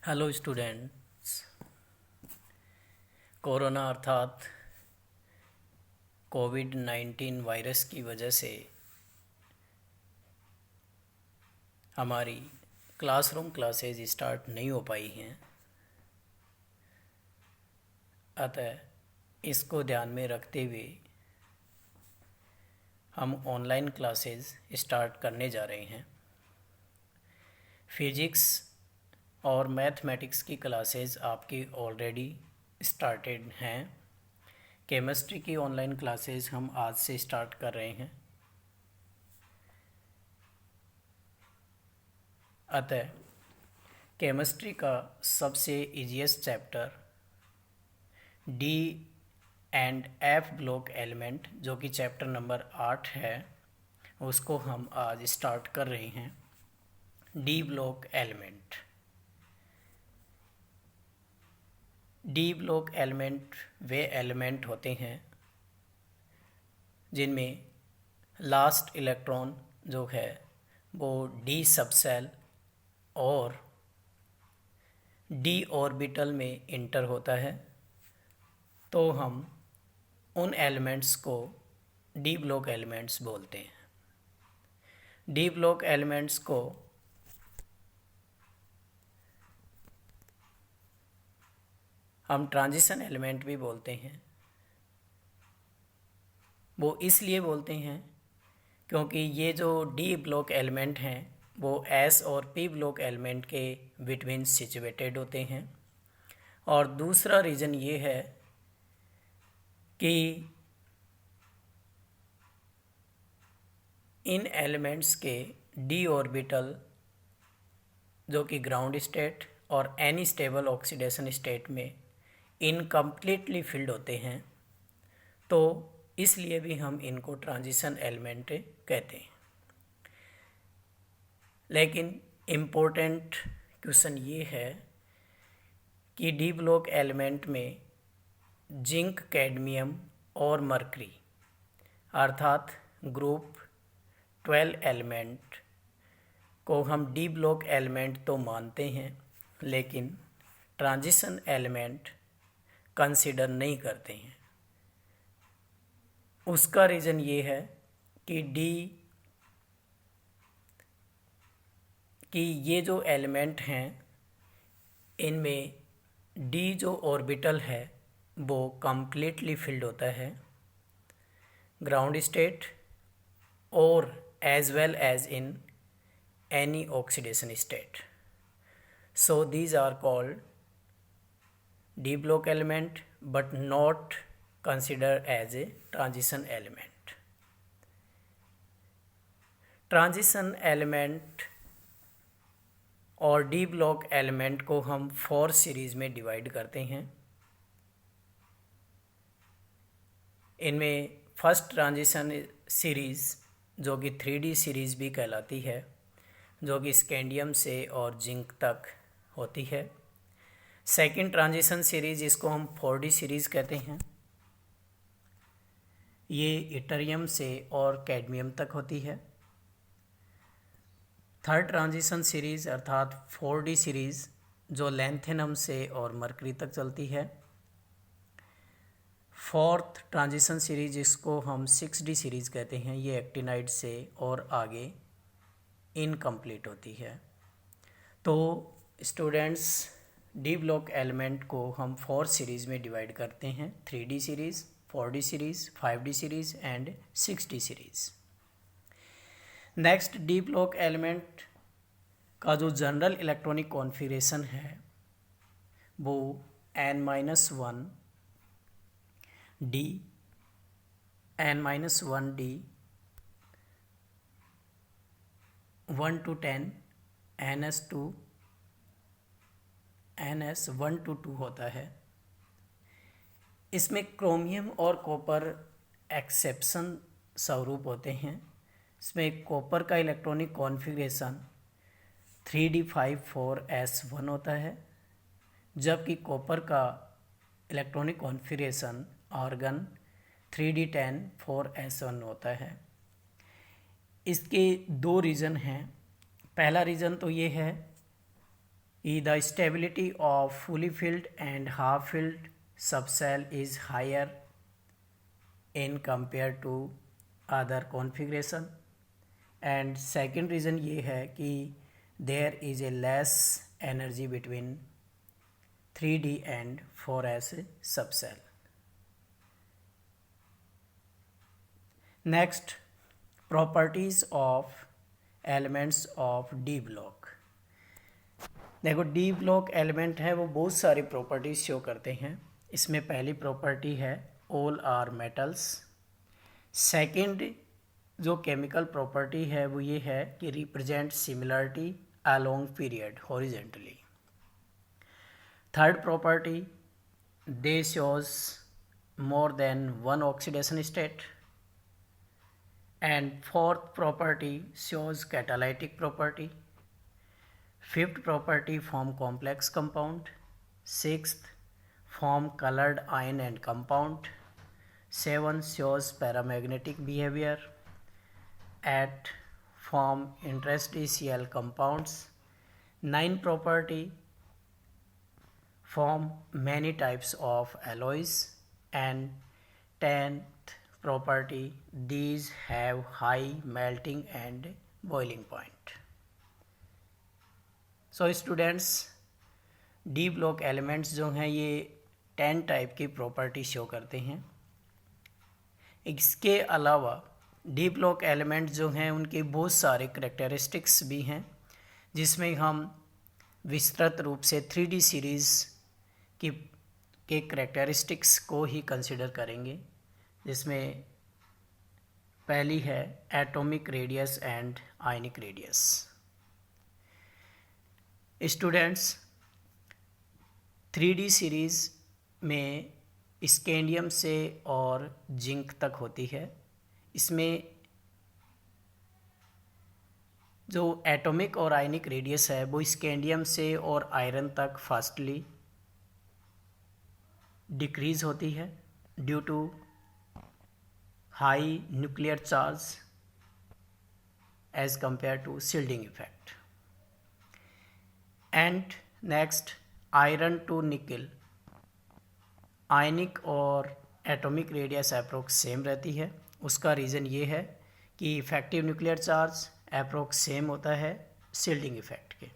Hello students. Corona अर्थात कोविड-19 virus की वजह से हमारी क्लासरूम क्लासेज स्टार्ट नहीं हो पाई हैं। अतः इसको ध्यान में रखते हुए हम ऑनलाइन क्लासेज स्टार्ट करने जा रहे हैं। फिजिक्स और मैथमेटिक्स की क्लासेज आपकी ऑलरेडी स्टार्टेड हैं। केमिस्ट्री की ऑनलाइन क्लासेज हम आज से स्टार्ट कर रहे हैं। अतः केमिस्ट्री का सबसे easiest chapter D and F block element, जो कि चैप्टर नंबर 8 है, उसको हम आज स्टार्ट कर रहे हैं। D block element. D block element वे एलिमेंट होते हैं जिनमें लास्ट इलेक्ट्रॉन जो है वो डी सबसेल और डी ऑर्बिटल में इंटर होता है, तो हम उन एलिमेंट्स को डी ब्लॉक एलिमेंट्स बोलते हैं। डी ब्लॉक एलिमेंट्स को हम ट्रांजिशन एलिमेंट भी बोलते हैं। वो इसलिए बोलते हैं क्योंकि ये जो डी ब्लॉक एलिमेंट हैं वो एस और पी ब्लॉक एलिमेंट के बिटवीन सिचुएटेड होते हैं। और दूसरा रीज़न ये है कि इन एलिमेंट्स के डी ऑर्बिटल जो कि ग्राउंड स्टेट और एनी स्टेबल ऑक्सीडेशन स्टेट में इनकम्प्लीटली फिल्ड होते हैं, तो इसलिए भी हम इनको ट्रांजिशन एलिमेंट कहते हैं। लेकिन इम्पोर्टेंट क्वेश्चन ये है कि डी ब्लॉक एलिमेंट में जिंक, कैडमियम और मरकरी अर्थात ग्रुप 12 एलिमेंट को हम डी ब्लॉक एलिमेंट तो मानते हैं, लेकिन ट्रांजिशन एलिमेंट कंसीडर नहीं करते हैं। उसका रीज़न ये है कि ये जो एलिमेंट हैं इनमें डी जो ऑर्बिटल है वो कम्प्लीटली फिल्ड होता है, ग्राउंड स्टेट और as well as in any oxidation state. So these are called D block element but not considered as a transition element. Transition element और डी ब्लॉक एलिमेंट को हम 4 series में divide करते हैं। इनमें फर्स्ट ट्रांजिशन सीरीज़ जो कि 3D series भी कहलाती है, जो कि स्कैंडियम से और जिंक तक होती है। सेकेंड ट्रांजिशन सीरीज़, इसको हम 4D सीरीज़ कहते हैं, ये इटरियम से और कैडमियम तक होती है। थर्ड ट्रांजिशन सीरीज़ अर्थात 4D सीरीज़ जो लैंथेनम से और मरकरी तक चलती है। फोर्थ ट्रांजिशन सीरीज़, इसको हम 6D सीरीज़ कहते हैं, ये एक्टिनाइड से और आगे इनकम्प्लीट होती है। तो स्टूडेंट्स, डी ब्लॉक एलिमेंट को हम 4 सीरीज़ में डिवाइड करते हैं, 3D series, 4D series, 5D series and 6D series. Next, D block element का जो जनरल इलेक्ट्रॉनिक कॉन्फ़िगरेशन है वो n-1 D, n-1 D, 1 to 10 ns2 ns1 to 2 होता है। इसमें क्रोमियम और कॉपर एक्सेप्शन स्वरूप होते हैं। इसमें कॉपर का इलेक्ट्रॉनिक कॉन्फ़िगरेशन 3d54s1 होता है, जबकि कॉपर का इलेक्ट्रॉनिक कॉन्फ़िगरेशन आर्गन 3d104s1 होता है। इसके 2 रीज़न हैं। पहला रीज़न तो ये है The stability of fully filled and half filled subcell is higher in compared to other configuration. And second reason ये है कि there is a less energy between 3D and 4S subshell. Next, properties of elements of D block. देखो, D block element है वो बहुत सारी properties show करते हैं. इसमें पहली प्रॉपर्टी है ऑल आर मेटल्स. सेकंड जो केमिकल प्रॉपर्टी है वो ये है कि represent similarity along period horizontally. Third property, they shows more than one oxidation state. And fourth property shows catalytic property. Fifth property form complex compound. Sixth form coloured ion and compound. Seven shows paramagnetic behaviour. 8 form interstitial compounds. 9 property form many types of alloys. And 10th property, these have high melting and boiling point. So students, D block elements जो हैं ये 10 type की property show करते हैं. इसके अलावा D block element जो हैं उनके बहुत सारे करेक्टरिस्टिक्स भी हैं, जिसमें हम विस्तृत रूप से 3D सीरीज़ के करेक्टरिस्टिक्स को ही कंसिडर करेंगे. जिसमें पहली है atomic radius and ionic radius. Students, 3D series में स्कैंडियम से और जिंक तक होती है. इसमें जो एटॉमिक और आयनिक रेडियस है वो स्कैंडियम से और आयरन तक फास्टली डिक्रीज होती है due to high nuclear charge as compare to shielding effect. And next, iron to nickel, ionic और एटॉमिक रेडियस अप्रोक्स सेम रहती है. उसका रीज़न ये है कि effective nuclear charge approx same होता है शील्डिंग इफेक्ट के.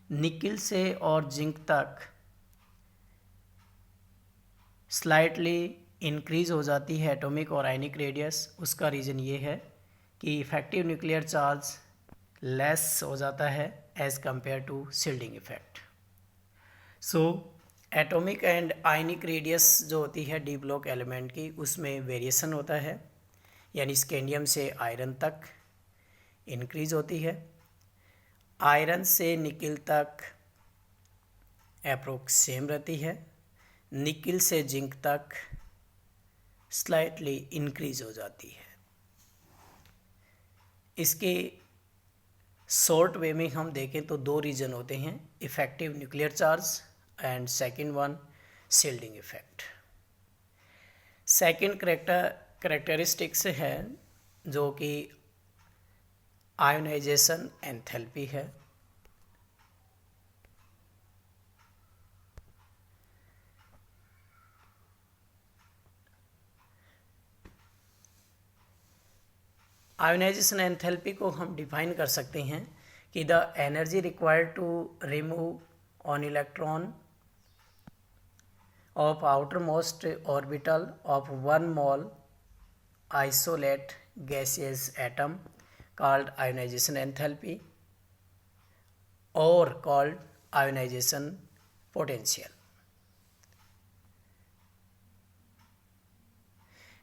निकल से और जिंक तक स्लाइटली इंक्रीज हो जाती है एटॉमिक और आयनिक रेडियस. उसका रीज़न ये है कि इफेक्टिव न्यूक्लियर चार्ज लेस हो जाता है as compare to shielding effect. So atomic and ionic radius जो होती है डी ब्लॉक एलिमेंट की, उसमें वेरिएशन होता है, यानी स्कैंडियम से आयरन तक इंक्रीज होती है. आयरन से निकल तक अप्रोक्स सेम रहती है. निकल से जिंक तक स्लाइटली इंक्रीज हो जाती है. इसके शॉर्ट वे में हम देखें तो दो रीज़न होते हैं, effective nuclear charge and second one shielding effect. Second characteristics है जो कि आयोनाइजेशन एंथैल्पी है. आयोनाइजेशन एंथैल्पी को हम डिफाइन कर सकते हैं कि the energy required to remove on electron of outermost orbital of one mole isolate gaseous atom called ionization enthalpy or called ionization potential.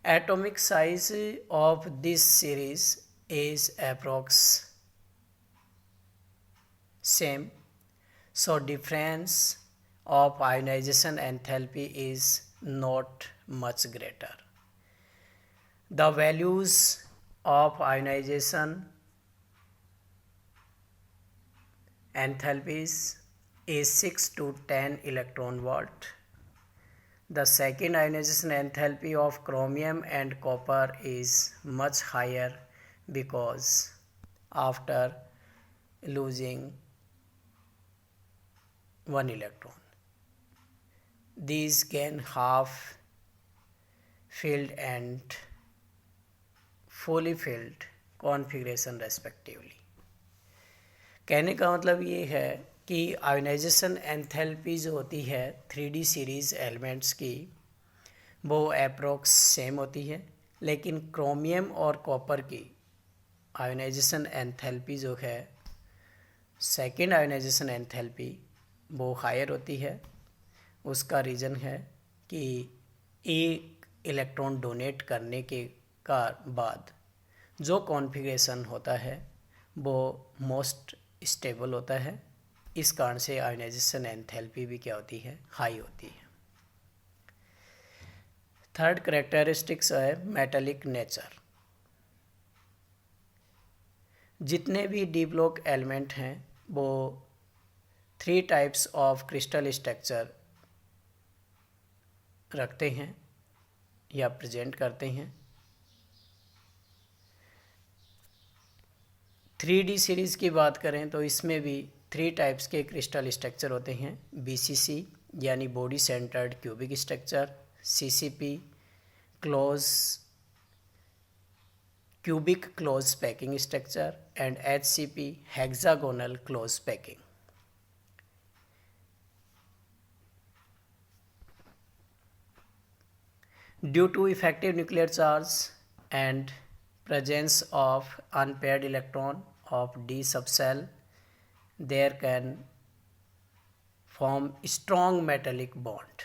Atomic size of this series is approx same, so difference of ionization enthalpy is not much greater. The values of ionization enthalpies is 6 to 10 electron volt. The second ionization enthalpy of chromium and copper is much higher because after losing 1 electron. These gain half filled and fully filled configuration respectively. कहने का मतलब ये है कि ionization enthalpy जो होती है 3D series elements की वो अप्रोक्स सेम होती है, लेकिन क्रोमियम और कॉपर की आयोनाइजेशन एंथैल्पी जो है सेकेंड आयोनाइजेशन एंथैल्पी वो हायर होती है। उसका रीज़न है कि एक इलेक्ट्रॉन डोनेट करने के बाद जो कॉन्फ़िगरेशन होता है वो मोस्ट स्टेबल होता है। इस कारण से आयोनाइजेशन एंथैल्पी भी क्या होती है, हाई होती है। थर्ड कैरेक्टरिस्टिक्स है मेटालिक नेचर। जितने भी डी ब्लॉक एलिमेंट हैं वो 3 टाइप्स ऑफ क्रिस्टल स्ट्रक्चर रखते हैं या प्रेजेंट करते हैं। 3D सीरीज़ की बात करें तो इसमें भी 3 टाइप्स के क्रिस्टल स्ट्रक्चर होते हैं। BCC यानी body centred cubic structure, CCP close cubic close packing structure and HCP hexagonal close packing. Due to effective nuclear charge and presence of unpaired electron of D subshell, there can form strong metallic bond.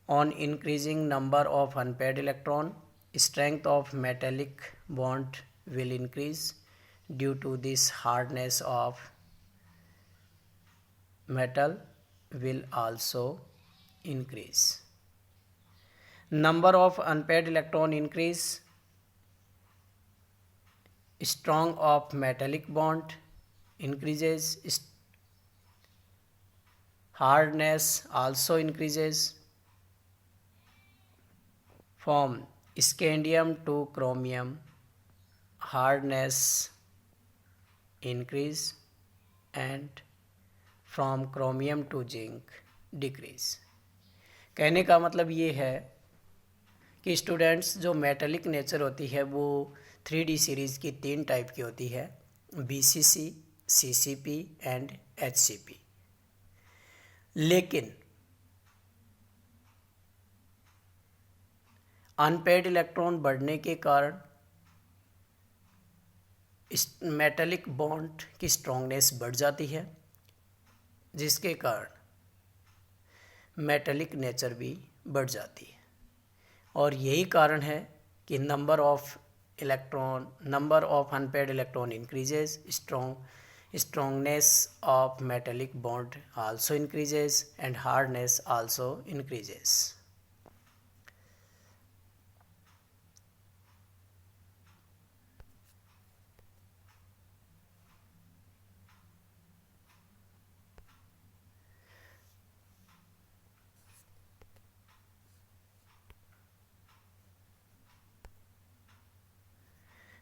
On increasing number of unpaired electron, strength of metallic bond will increase. Due to this, hardness of metal will also increase. Number of unpaired electron increase, strong of metallic bond increases, hardness also increases. From scandium to chromium, hardness increase, and from chromium to zinc decrease. कहने का मतलब ये है कि students जो metallic nature होती है वो 3D सीरीज़ की 3 टाइप की होती है, BCC, CCP एंड HCP। लेकिन अनपेड इलेक्ट्रॉन बढ़ने के कारण मेटालिक बॉन्ड की स्ट्रॉन्गनेस बढ़ जाती है, जिसके कारण मेटालिक नेचर भी बढ़ जाती है। और यही कारण है कि number of unpaired electron increases, strongness of metallic bond also increases and hardness also increases.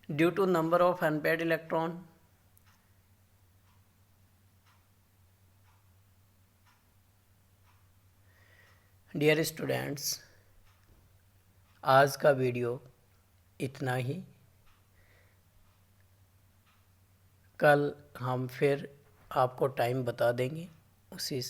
Due to number of unpaired electron, dear students, आज का वीडियो इतना ही। कल हम फिर आपको टाइम बता देंगे उसी